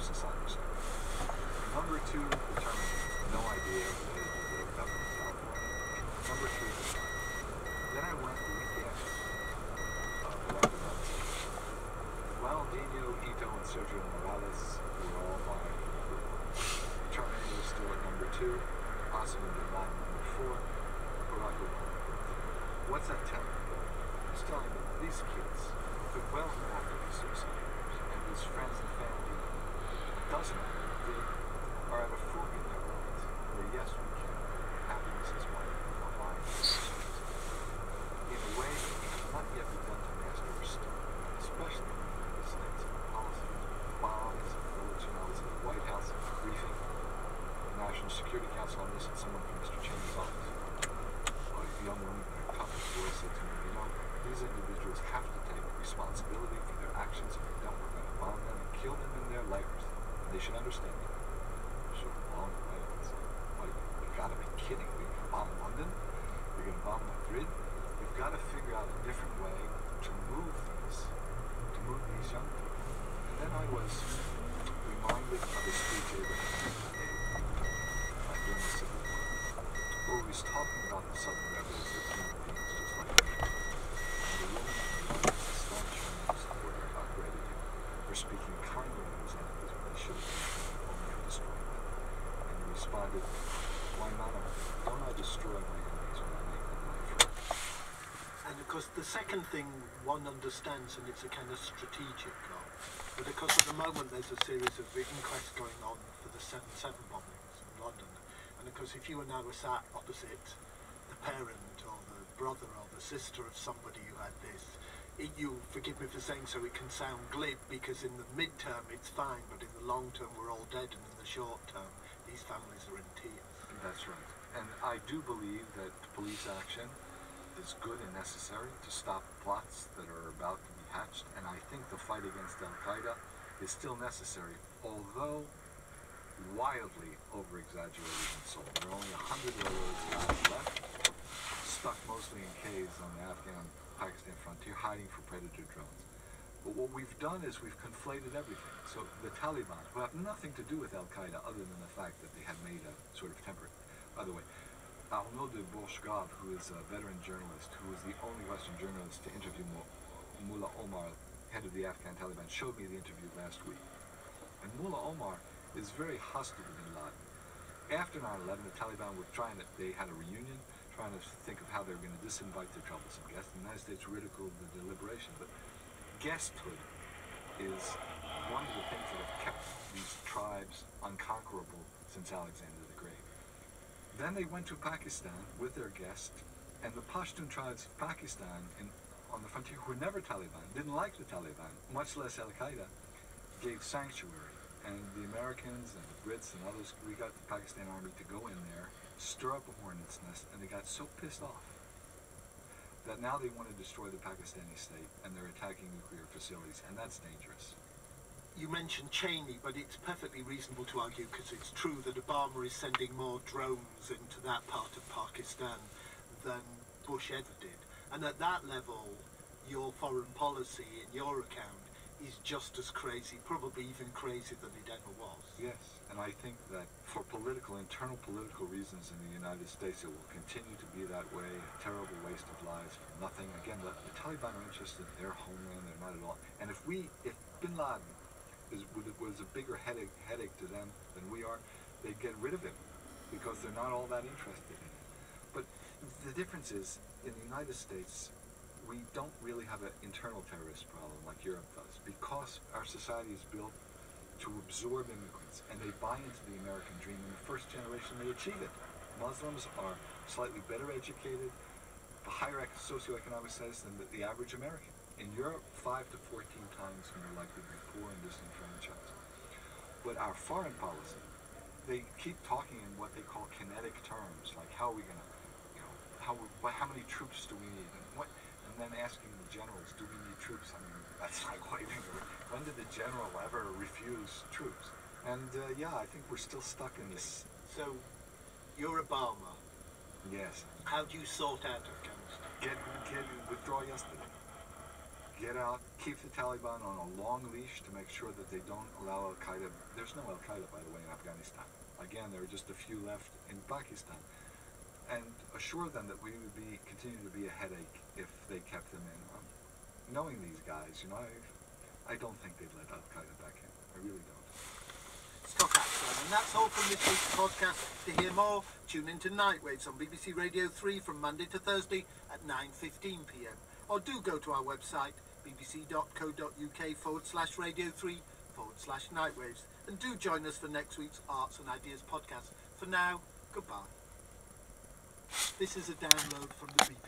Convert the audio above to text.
society. Number two, determined. No idea what it is we lived up in California. Number three, then I went to week after. Dino, Ito, and Sergio Morales were all by Terminator still at number two, Osama bin Laden number four, Barack Obama. What's that telling me? It's telling me these kids could well have to be suicide bombers, and his friends and family, doesn't matter, they are at a fork in their roads, where yes, we can. Happiness is one of our lives. In a way, it has not yet begun to master our story, especially in the United States. Policies, bombs, militaries, the White House, briefing, the National Security Council on this, and someone from Mr. Cheney's office. A young woman in her toughest voice said to me, you know, these individuals have to take responsibility for their actions. If they don't, we're going to bomb them and kill them in their layers. And they should understand that. So long way. You gotta be kidding me. You're gonna bomb London? You're gonna bomb Madrid? You've got to figure out a different way to move these young people. And then I was reminded of a speech Abraham gave during the Civil War, where he was talking about the Southern rebels as human beings just like me. And the women and the staunch feminists were upgraded him for speaking kindly of his enemies when they should have been only destroying them. And he responded, why not? Don't I destroy my enemies when I make them my friends? And of course the second thing one understands, and it's a kind of strategic goal, but of course at the moment there's a series of inquests going on for the 7/7 bombings in London. And of course if you and I were sat opposite the parent or the brother or the sister of somebody who had this, you forgive me for saying so, it can sound glib, because in the mid-term it's fine, but in the long term we're all dead, and in the short term these families are in tears. That's right. And I do believe that police action is good and necessary to stop plots that are about to be hatched, and I think the fight against Al-Qaeda is still necessary, although wildly over-exaggerated and sold. There are only 100-year-old guys left, stuck mostly in caves on the Afghan-Pakistan frontier, hiding from predator drones. But what we've done is we've conflated everything. So the Taliban, who have nothing to do with Al-Qaeda other than the fact that they had made a sort of temperate. By the way, Arnaud de Bourchgave, who is a veteran journalist, who was the only Western journalist to interview Mullah Omar, head of the Afghan Taliban, showed me the interview last week. And Mullah Omar is very hostile to bin Laden. After 9/11, the Taliban were they had a reunion, trying to think of how they were going to disinvite their troublesome guests. The United States ridiculed the deliberation, but guesthood is one of the things that have kept these tribes unconquerable since Alexander the Great. Then they went to Pakistan with their guest, and the Pashtun tribes of Pakistan on the frontier, who were never Taliban, didn't like the Taliban, much less Al-Qaeda, gave sanctuary. And the Americans and the Brits and others, we got the Pakistan army to go in there, stir up a hornet's nest, and they got so pissed off that now they want to destroy the Pakistani state, and they're attacking nuclear facilities, and that's dangerous. You mentioned Cheney, but it's perfectly reasonable to argue, because it's true that Obama is sending more drones into that part of Pakistan than Bush ever did. And at that level, your foreign policy, in your account, is just as crazy, probably even crazier than it ever was. Yes, and I think that for internal political reasons in the United States, it will continue to be that way, a terrible waste of lives for nothing. Again, the Taliban are interested in their homeland, they're not at all. And if bin Laden was a bigger headache to them than we are, they'd get rid of him, because they're not all that interested in it. But the difference is, in the United States, we don't really have an internal terrorist problem like Europe does, because our society is built to absorb immigrants, and they buy into the American dream. In the first generation, they achieve it. Muslims are slightly better educated, higher socioeconomic status than the average American. In Europe, 5 to 14 times more likely to be poor and disenfranchised. But our foreign policy, they keep talking in what they call kinetic terms, like how are we going to, how many troops do we need, and then asking the generals, do we need troops? I mean, that's like waving. When did the general ever refuse troops? And yeah, I think we're still stuck in this. So, you're Obama. Yes. How do you sort out Afghanistan? Withdraw yesterday. get out, keep the Taliban on a long leash to make sure that they don't allow Al-Qaeda. There's no Al-Qaeda, by the way, in Afghanistan. Again, there are just a few left in Pakistan. And assure them that we would continue to be a headache if they kept them in. Knowing these guys, I don't think they'd let Al-Qaeda back in. I really don't. Stock Action. And that's all from this week's podcast. To hear more, tune into Nightwaves on BBC Radio 3 from Monday to Thursday at 9:15 p.m. Or do go to our website, bbc.co.uk/radio3/Nightwaves. And do join us for next week's Arts and Ideas podcast. For now, goodbye. This is a download from the BBC.